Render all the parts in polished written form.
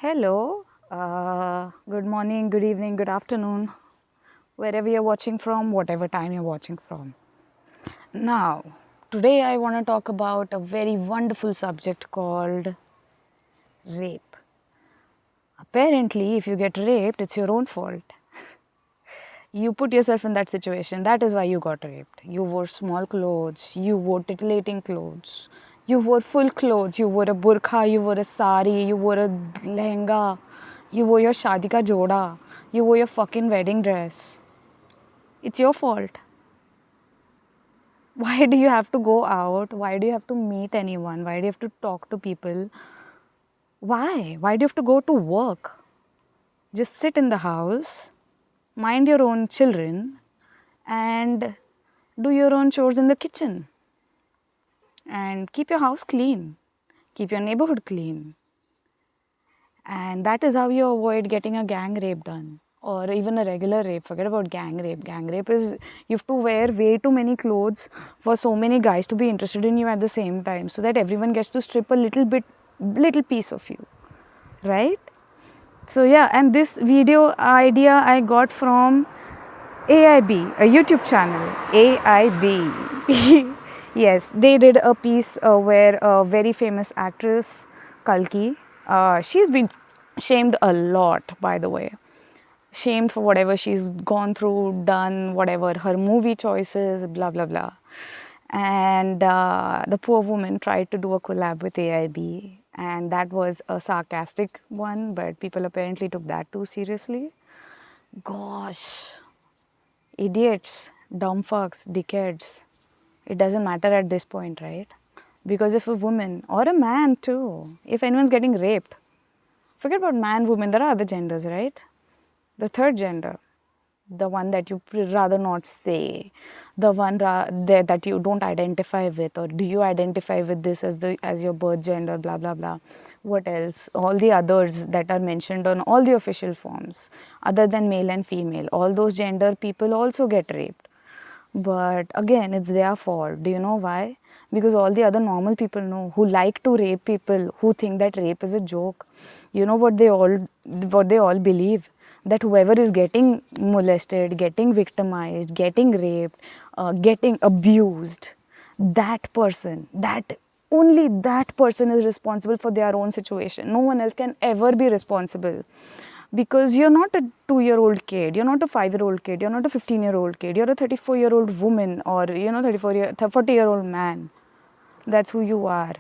Hello, good morning, good evening, good afternoon, wherever you're watching from, whatever time you're watching from. Now, today I want to talk about a very wonderful subject called rape. Apparently, if you get raped, it's your own fault. You put yourself in that situation. That is why you got raped. You wore small clothes, you wore titillating clothes, you wore full clothes, you wore a burqa, you wore a sari, you wore a lehenga, you wore your shadi ka joda, you wore your fucking wedding dress. It's your fault. Why do you have to go out? Why do you have to meet anyone? Why do you have to talk to people? Why? Why do you have to go to work? Just sit in the house, mind your own children, and do your own chores in the kitchen. And keep your house clean. Keep your neighborhood clean. And that is how you avoid getting a gang rape done. Or even a regular rape. Forget about gang rape. Gang rape is you have to wear way too many clothes for so many guys to be interested in you at the same time. So that everyone gets to strip a little piece of you. Right? So yeah, and this video idea I got from AIB, a YouTube channel. AIB. Yes, they did a piece where a very famous actress, Kalki, she's been shamed a lot, by the way. Shamed for whatever she's gone through, done, whatever, her movie choices, blah, blah, blah. And the poor woman tried to do a collab with AIB, and that was a sarcastic one, but people apparently took that too seriously. Gosh, idiots, dumb fucks, dickheads. It doesn't matter at this point, right? Because if a woman or a man too, if anyone's getting raped, forget about man, woman, there are other genders, right? The third gender, the one that you rather not say, the one that you don't identify with, or do you identify with this as your birth gender, blah blah blah. What else? All the others that are mentioned on all the official forms, other than male and female, all those gender people also get raped. But again, it's their fault. Do you know why? Because all the other normal people know who like to rape people, who think that rape is a joke. You know what they all believe, that whoever is getting molested, getting victimized, getting raped, getting abused, that person, that only that person is responsible for their own situation. No one else can ever be responsible, because you're not a 2-year-old kid, you're not a 5-year-old kid, you're not a 15-year-old kid, you're a 34-year-old woman, or 40-year-old man. That's who you are.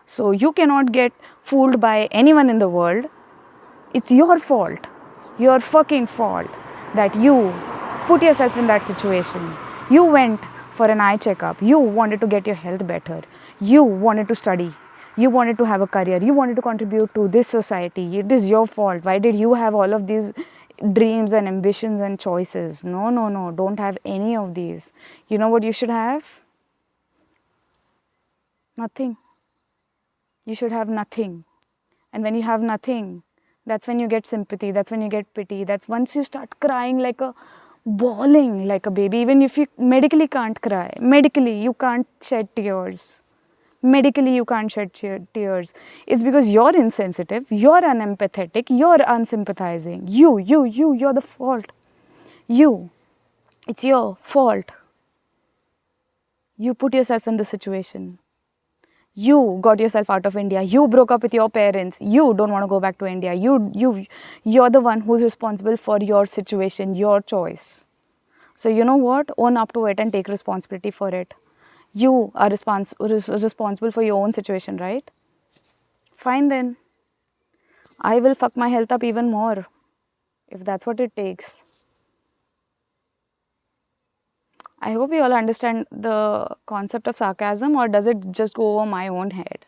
So you cannot get fooled by anyone in the world. It's your fault, your fucking fault, that you put yourself in that situation. You went for an eye checkup, you wanted to get your health better, you wanted to study, you wanted to have a career, you wanted to contribute to this society. It is your fault. Why did you have all of these dreams and ambitions and choices? No, no, no, don't have any of these. You know what you should have? Nothing. You should have nothing. And when you have nothing, that's when you get sympathy, that's when you get pity, that's once you start crying like a bawling like a baby. Even if you medically can't cry, medically you can't shed tears, medically you can't shed tears, it's because you're insensitive, you're unempathetic, you're unsympathizing. You're the fault. You, it's your fault. You put yourself in the situation. You got yourself out of India. You broke up with your parents. You don't want to go back to India. You're the one who's responsible for your situation, your choice. So you know what? Own up to it and take responsibility for it. You are responsible for your own situation, right? Fine then. I will fuck my health up even more if that's what it takes. I hope you all understand the concept of sarcasm, or does it just go over my own head?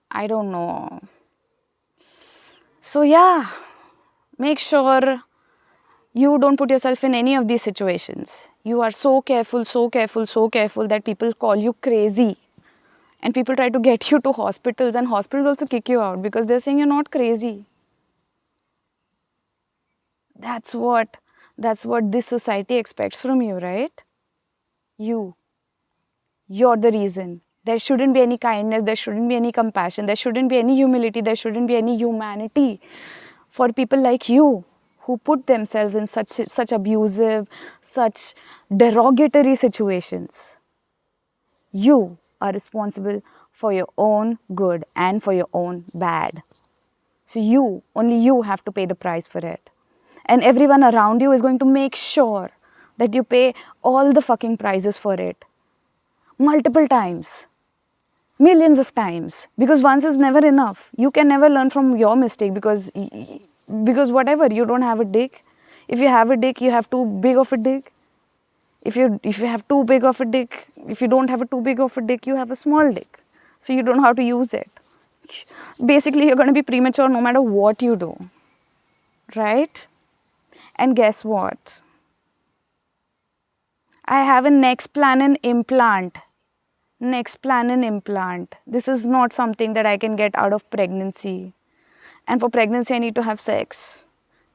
I don't know. So yeah, make sure you don't put yourself in any of these situations. You are so careful, so careful, so careful that people call you crazy. And people try to get you to hospitals, and hospitals also kick you out because they're saying you're not crazy. That's what this society expects from you, right? You're the reason. There shouldn't be any kindness, there shouldn't be any compassion, there shouldn't be any humility, there shouldn't be any humanity for people like you who put themselves in such abusive, such derogatory situations. You are responsible for your own good and for your own bad. So only you have to pay the price for it. And everyone around you is going to make sure that you pay all the fucking prices for it. Multiple times. Millions of times. Because once is never enough. You can never learn from your mistake because whatever, you don't have a dick. If you have a dick, you have too big of a dick. If you have too big of a dick, if you don't have a too big of a dick, you have a small dick. So you don't know how to use it. Basically, you're going to be premature no matter what you do. Right? And guess what? I have a Nexplanon implant. Nexplanon implant. This is not something that I can get out of pregnancy. And for pregnancy, I need to have sex.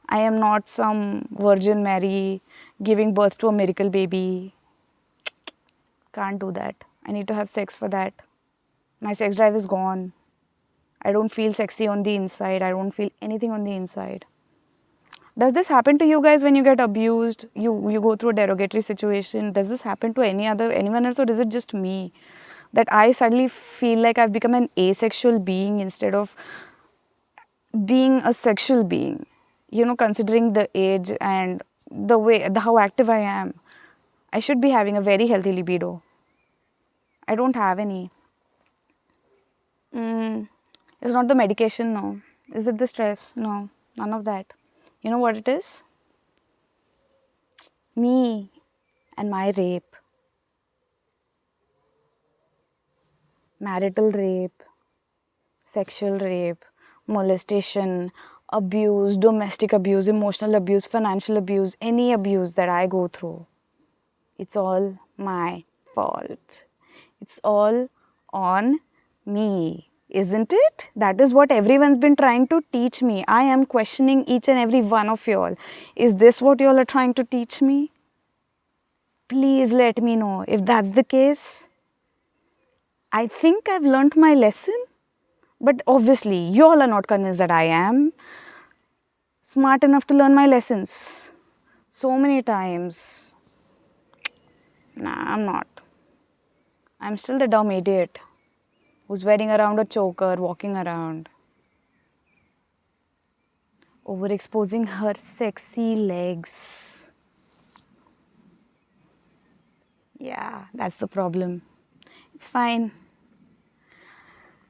I am not some Virgin Mary giving birth to a miracle baby. Can't do that. I need to have sex for that. My sex drive is gone. I don't feel sexy on the inside. I don't feel anything on the inside. Does this happen to you guys when you get abused? You go through a derogatory situation. Does this happen to anyone else, or is it just me? That I suddenly feel like I've become an asexual being instead of being a sexual being. You know, considering the age and how active I am. I should be having a very healthy libido. I don't have any. It's not the medication, no. Is it the stress? No, none of that. You know what it is? Me and my rape. Marital rape, sexual rape, molestation, abuse, domestic abuse, emotional abuse, financial abuse, any abuse that I go through. It's all my fault. It's all on me, isn't it? That is what everyone's been trying to teach me. I am questioning each and every one of y'all. Is this what y'all are trying to teach me? Please let me know. If that's the case, I think I've learnt my lesson. But obviously, y'all are not convinced that I am smart enough to learn my lessons. So many times. Nah, I'm not. I'm still the dumb idiot who's wearing around a choker, walking around. Overexposing her sexy legs. Yeah, that's the problem. It's fine.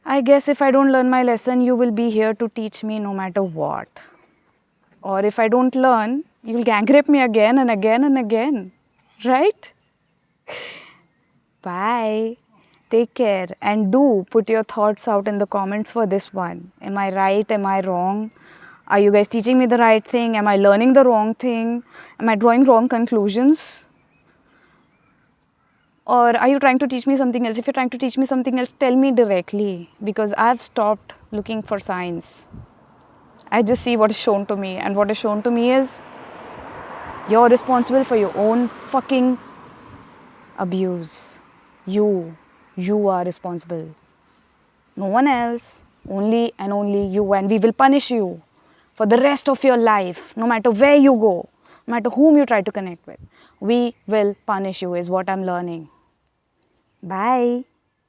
I guess if I don't learn my lesson, you will be here to teach me no matter what. Or if I don't learn, you'll gang rape me again and again and again. Right? Bye. Take care. And do put your thoughts out in the comments for this one. Am I right? Am I wrong? Are you guys teaching me the right thing? Am I learning the wrong thing? Am I drawing wrong conclusions? Or are you trying to teach me something else? If you're trying to teach me something else, tell me directly, because I've stopped looking for signs. I just see what is shown to me, and what is shown to me is you're responsible for your own fucking abuse. You are responsible. No one else, only and only you, and we will punish you for the rest of your life, no matter where you go, no matter whom you try to connect with. We will punish you is what I'm learning. Bye.